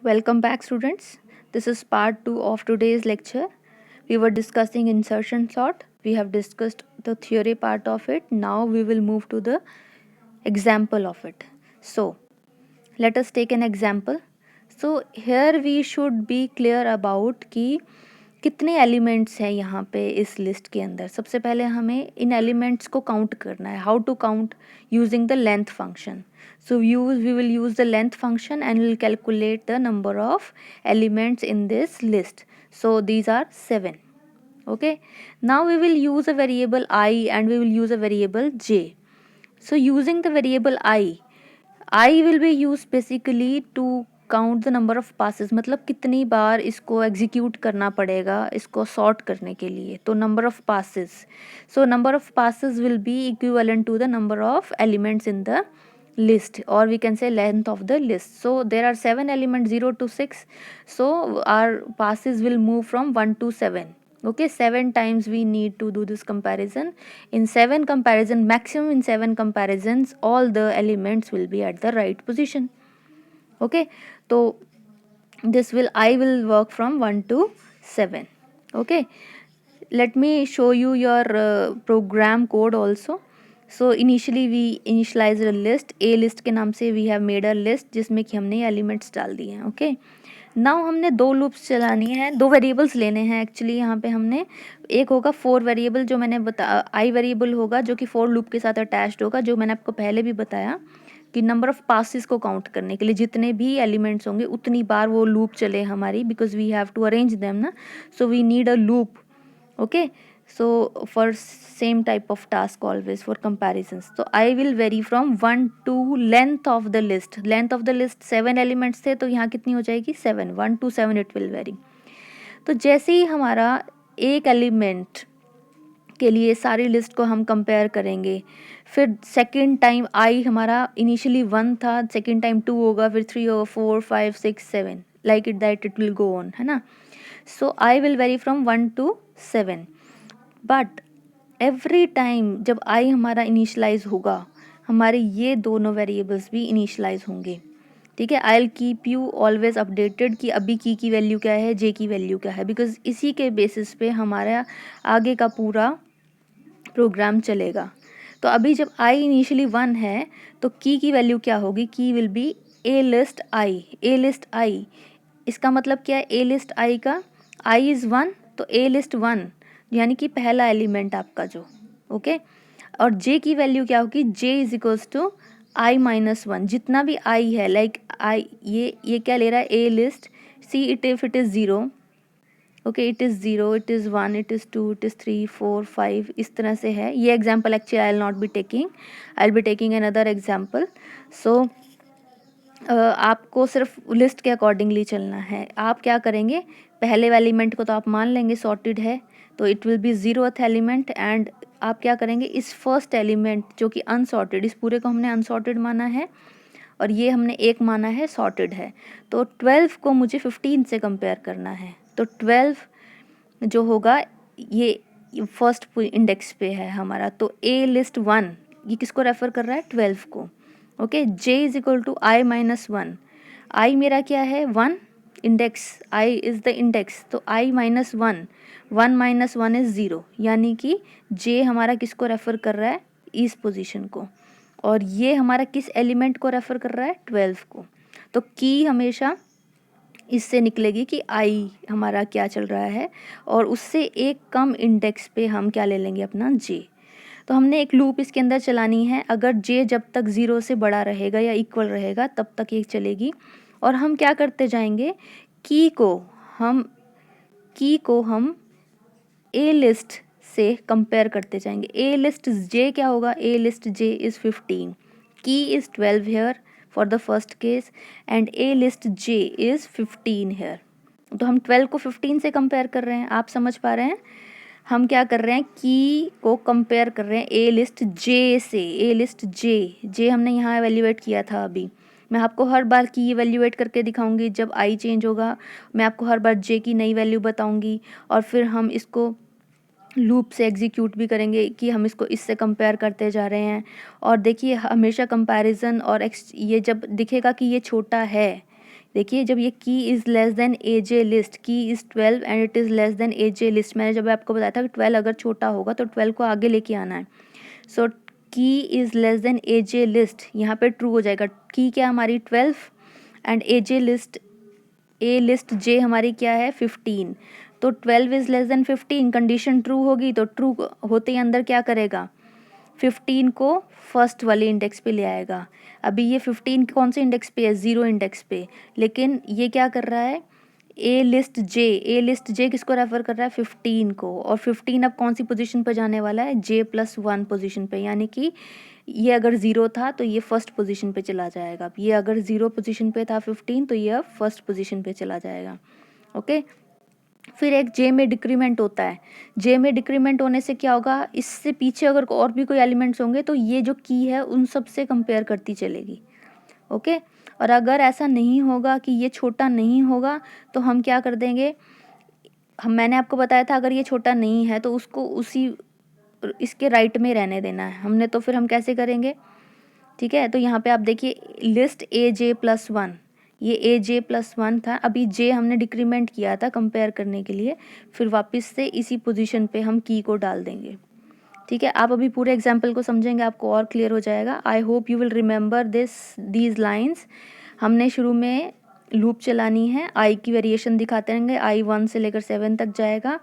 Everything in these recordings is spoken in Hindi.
Welcome back, students. This is part 2 of today's lecture. We were discussing insertion sort. We have discussed the theory part of it. Now we will move to the example of it. So, let us take an example. So, here we should be clear about कि कितने एलिमेंट्स हैं यहाँ पे इस लिस्ट के अंदर. सबसे पहले हमें इन एलिमेंट्स को काउंट करना है. How to count? Using the length function. So we will use the length function and we'll calculate the number of elements in this list. So these are 7. Okay. Now we will use a variable I and we will use a variable j. So using the variable I will be used basically to count the number of passes. मतलब कितनी बार इसको एग्जीक्यूट करना पड़ेगा इसको सॉर्ट करने के लिए. तो number of passes. So number of passes will be equivalent to the number of elements in the list, or we can say length of the list. So there are 7 elements 0 to 6, so our passes will move from 1 to 7. Okay, 7 times we need to do this comparison. In 7 comparison, maximum in 7 comparisons, all the elements will be at the right position. Okay, so this will I will work from 1 to 7. Okay, let me show you your program code also. So initially we initialize a list. A list के नाम से we have made a list जिसमें कि हमने एलिमेंट्स डाल दिए हैं. ओके, नाउ हमने 2 लूप्स चलानी है, 2 वेरिएबल्स लेने हैं. एक्चुअली यहाँ पे हमने एक होगा 4 वेरिएबल जो मैंने आई वेरिएबल होगा जो कि 4 लूप के साथ अटैच्ड होगा, जो मैंने आपको पहले भी बताया कि नंबर ऑफ पासिस को काउंट करने के लिए जितने भी एलिमेंट्स होंगे उतनी बार वो लूप चले हमारी, because we have to arrange them ना. So we need a loop. Okay, so for same type of task always for comparisons. So I will vary from 1 to length of the list. Length of the list 7 elements थे तो यहाँ कितनी हो जाएगी 7. 1 to 7 it will vary. तो जैसे ही हमारा एक एलिमेंट के लिए सारी लिस्ट को हम कंपेयर करेंगे, फिर सेकेंड टाइम आई हमारा इनिशियली 1 था, सेकेंड टाइम 2 होगा, फिर 3 होगा, 4 5 6 7 like it that it will go on, है ना. So I will very from 1 to 7. But every time जब आई हमारा इनिशलाइज होगा हमारे ये दोनों वेरिएबल्स भी इनिशलाइज होंगे. ठीक है, I will keep you always updated कि अभी की वैल्यू क्या है, जे की वैल्यू क्या है, बिकॉज इसी के बेसिस पे हमारा आगे का पूरा प्रोग्राम चलेगा. तो अभी जब आई इनिशियली 1 है तो की वैल्यू क्या होगी, key will be a list I. A list I इसका मतलब क्या है, ए लिस्ट आई का आई इज़ 1 तो ए लिस्ट 1 यानी कि पहला एलिमेंट आपका जो. ओके, और जे की वैल्यू क्या होगी, J is equals to I minus 1. जितना भी आई है लाइक आई ये क्या ले रहा है, a list. See it if it is 0. Okay, it is 0, it is 1, it is 2, it is 3 4 5 इस तरह से है. ये example actually I will not be taking, I will be taking another example. So आपको सिर्फ लिस्ट के अकॉर्डिंगली चलना है. आप क्या करेंगे, पहले एलिमेंट को तो आप मान लेंगे सॉर्टेड है तो it will be 0th element. And आप क्या करेंगे, इस फर्स्ट एलिमेंट जो कि अनसॉर्टेड, इस पूरे को हमने अनसॉर्टेड माना है और ये हमने एक माना है सॉर्टेड है. तो 12 को मुझे 15 से कंपेयर करना है. तो 12 जो होगा ये फर्स्ट इंडेक्स पे है हमारा. तो ए लिस्ट 1 ये किसको रेफर कर रहा है, 12 को. Okay, J is equal to I minus 1. I मेरा क्या है 1, index I is the index. तो आई माइनस 1, 1 माइनस 1 इज़ 0, यानी कि जे हमारा किसको रेफ़र कर रहा है, इस पोजीशन को. और ये हमारा किस एलिमेंट को रेफ़र कर रहा है, 12 को. तो की हमेशा इससे निकलेगी कि आई हमारा क्या चल रहा है और उससे एक कम इंडेक्स पे हम क्या ले लेंगे, अपना जे. तो हमने एक लूप इसके अंदर चलानी है. अगर जे जब तक 0 से बड़ा रहेगा या इक्वल रहेगा तब तक ये चलेगी. और हम क्या करते जाएंगे, की को हम ए लिस्ट से कंपेयर करते जाएंगे. ए लिस्ट जे क्या होगा, ए list J is 15, key is 12 here for the first case and a list J is 15 here. तो हम 12 को 15 से कंपेयर कर रहे हैं. आप समझ पा रहे हैं, हम क्या कर रहे हैं, की को कंपेयर कर रहे हैं ए लिस्ट जे से. ए लिस्ट जे हमने यहाँ एवेल्यूएट किया था. अभी मैं आपको हर बार की एवेल्यूएट करके दिखाऊंगी. जब आई चेंज होगा मैं आपको हर बार जे की नई वैल्यू बताऊंगी और फिर हम इसको लूप से एग्जीक्यूट भी करेंगे कि हम इसको इससे कंपेयर करते जा रहे हैं. और देखिए हमेशा कंपैरिजन और ये जब दिखेगा कि ये छोटा है, देखिए जब ये key is less than a J list, key is 12 and it is less than a J list, मैंने जब आपको बताया था कि 12 अगर छोटा होगा तो 12 को आगे लेके आना है। So key is less than a J list, यहाँ पे ट्रू हो जाएगा। की क्या हमारी 12 and a J list, a list J हमारी क्या है 15, तो 12 is less than 15, condition true होगी तो ट्रू होते ही अंदर क्या करेगा 15 को फर्स्ट वाले इंडेक्स पे ले आएगा। अभी ये 15 कौन से इंडेक्स पे है 0 इंडेक्स पे, लेकिन ये क्या कर रहा है ए लिस्ट जे किसको रेफर कर रहा है 15 को, और 15 अब कौन सी पोजीशन पे जाने वाला है J+1 पोजीशन पे, यानी कि ये अगर 0 था तो ये फर्स्ट पोजीशन पे चला जाएगा। अब ये अगर 0 पोजीशन पे था 15 तो ये अब फर्स्ट पोजीशन पे चला जाएगा। ओके, फिर एक जे में डिक्रीमेंट होता है। जे में डिक्रीमेंट होने से क्या होगा, इससे पीछे अगर और भी कोई एलिमेंट्स होंगे तो ये जो की है उन सब से कंपेयर करती चलेगी। ओके, और अगर ऐसा नहीं होगा कि ये छोटा नहीं होगा तो हम क्या कर देंगे, मैंने आपको बताया था अगर ये छोटा नहीं है तो उसको उसी इसके राइट में रहने देना है हमने, तो फिर हम कैसे करेंगे, ठीक है। तो यहाँ पे आप देखिए लिस्ट AJ+1, ये AJ+1 था, अभी जे हमने डिक्रीमेंट किया था कंपेयर करने के लिए, फिर वापस से इसी पोजीशन पे हम की को डाल देंगे। ठीक है, आप अभी पूरे एग्जाम्पल को समझेंगे आपको और क्लियर हो जाएगा। I hope you will remember these lines. हमने शुरू में लूप चलानी है, आई की वेरिएशन दिखाते रहेंगे, आई 1 से लेकर 7 तक जाएगा,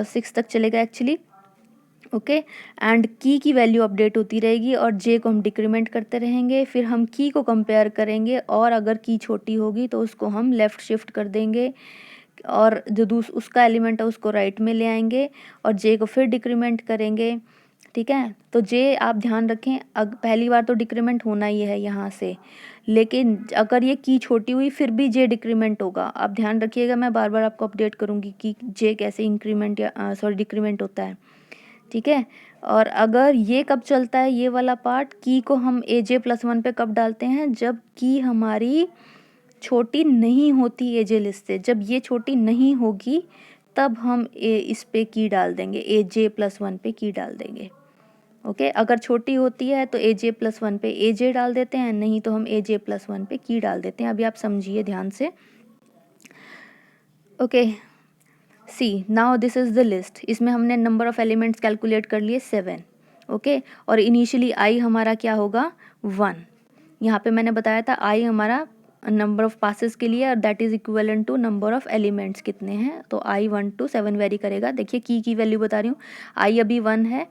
6 तक चलेगा एक्चुअली। ओके, एंड की वैल्यू अपडेट होती रहेगी और जे को हम डिक्रीमेंट करते रहेंगे। फिर हम की को कंपेयर करेंगे और अगर की छोटी होगी तो उसको हम लेफ़्ट शिफ्ट कर देंगे और जो उसका एलिमेंट है उसको राइट में ले आएंगे और जे को फिर डिक्रीमेंट करेंगे। ठीक है, तो जे आप ध्यान रखें, पहली बार तो डिक्रीमेंट होना ही है यहाँ से, लेकिन अगर ये की छोटी हुई फिर भी जे डिक्रीमेंट होगा। आप ध्यान रखिएगा, मैं बार बार आपको अपडेट करूँगी कि जे कैसे इंक्रीमेंट या डिक्रीमेंट होता है। ठीक है, और अगर ये कब चलता है ये वाला पार्ट, की को हम AJ+1 पे कब डालते हैं, जब की हमारी छोटी नहीं होती AJ लिस्ट से, जब ये छोटी नहीं होगी तब हम इस पे की डाल देंगे, AJ+1 पे की डाल देंगे। ओके, अगर छोटी होती है तो AJ+1 पे AJ डाल देते हैं, नहीं तो हम AJ+1 पे की डाल देते हैं। अभी आप समझिए ध्यान से। Okay, see now this is the list, इसमें हमने नंबर ऑफ़ एलिमेंट्स कैलकुलेट कर लिए 7। ओके, और इनिशियली आई हमारा क्या होगा 1। यहाँ पे मैंने बताया था आई हमारा नंबर ऑफ़ पासेस के लिए और that is equivalent to number of elements कितने हैं, तो आई 1 to 7 वेरी करेगा। देखिए की वैल्यू बता रही हूँ, आई अभी 1 है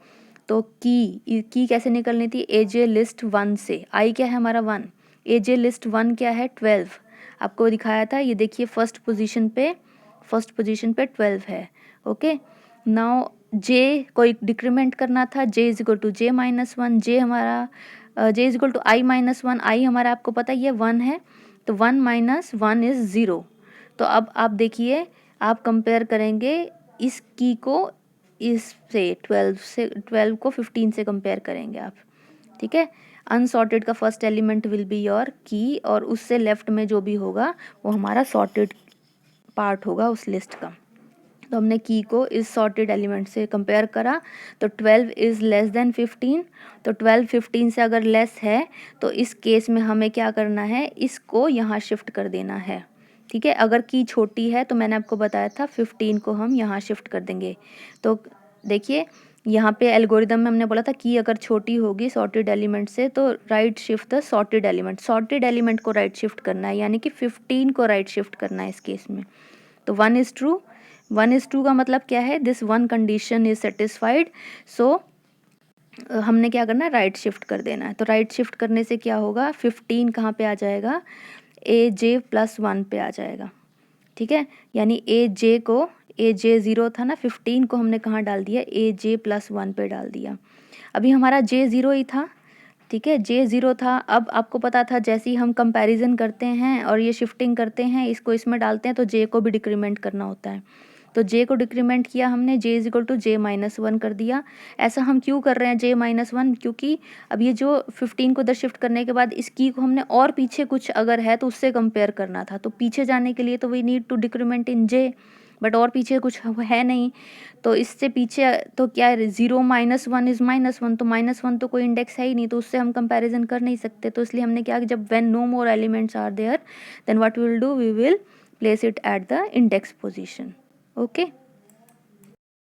तो की कैसे निकलनी थी AJ लिस्ट 1 से, आई क्या है हमारा 1, AJ लिस्ट 1 क्या है 12, आपको दिखाया था, ये देखिए फर्स्ट पोजीशन पे 12 है। ओके, नाउ जे को डिक्रीमेंट करना था, J is equal to J-1, J हमारा J is equal to I-1, I हमारा आपको पता है ये 1 है, तो 1 - 1 इज़ 0। तो अब आप देखिए, आप कंपेयर करेंगे इस की को इस से 12 को 15 से कंपेयर करेंगे आप। ठीक है, अनसॉर्टेड का first element will be your की और उससे लेफ्ट में जो भी होगा वो हमारा सॉर्टेड पार्ट होगा उस लिस्ट का। तो हमने की को इस सॉर्टेड एलिमेंट से कंपेयर करा, तो 12 इज़ लेस देन 15, तो 12 15 से अगर लेस है तो इस केस में हमें क्या करना है, इसको यहाँ शिफ्ट कर देना है। ठीक है, अगर की छोटी है तो मैंने आपको बताया था 15 को हम यहाँ शिफ्ट कर देंगे। तो देखिए यहाँ पे एल्गोरिदम में हमने बोला था कि अगर छोटी होगी सॉर्टेड एलिमेंट से तो right shift the sorted element को राइट शिफ्ट करना है, यानी कि 15 को राइट शिफ्ट करना है इस केस में। तो 1 is true, 1 is true का मतलब क्या है, this one condition is satisfied, so हमने क्या करना है राइट शिफ्ट कर देना है। तो राइट शिफ्ट करने से क्या होगा, 15 कहाँ पे आ जाएगा, AJ+1 पे आ जाएगा। ठीक है, यानी AJ 0 था ना, 15 को हमने कहाँ डाल दिया, AJ+1 पे डाल दिया। अभी हमारा J 0 ही था। ठीक है, J 0 था। अब आपको पता था जैसे ही हम कंपैरिजन करते हैं और ये शिफ्टिंग करते हैं, इसको इसमें डालते हैं तो J को भी डिक्रीमेंट करना होता है। तो J को डिक्रीमेंट किया हमने, J is equal to J-1 कर दिया। ऐसा हम क्यों कर रहे हैं J-1, क्योंकि अब ये जो 15 को इधर शिफ्ट करने के बाद इस की को हमने और पीछे कुछ अगर है तो उससे कंपेयर करना था, तो पीछे जाने के लिए तो we need to decrement in J। But और पीछे कुछ है नहीं, तो इससे पीछे तो क्या है, 0 -1 इज -1, तो -1 तो कोई इंडेक्स है ही नहीं, तो उससे हम कंपैरिजन कर नहीं सकते। तो इसलिए हमने क्या, जब when no more elements are there then what we will do, we will place it at the index position. Okay.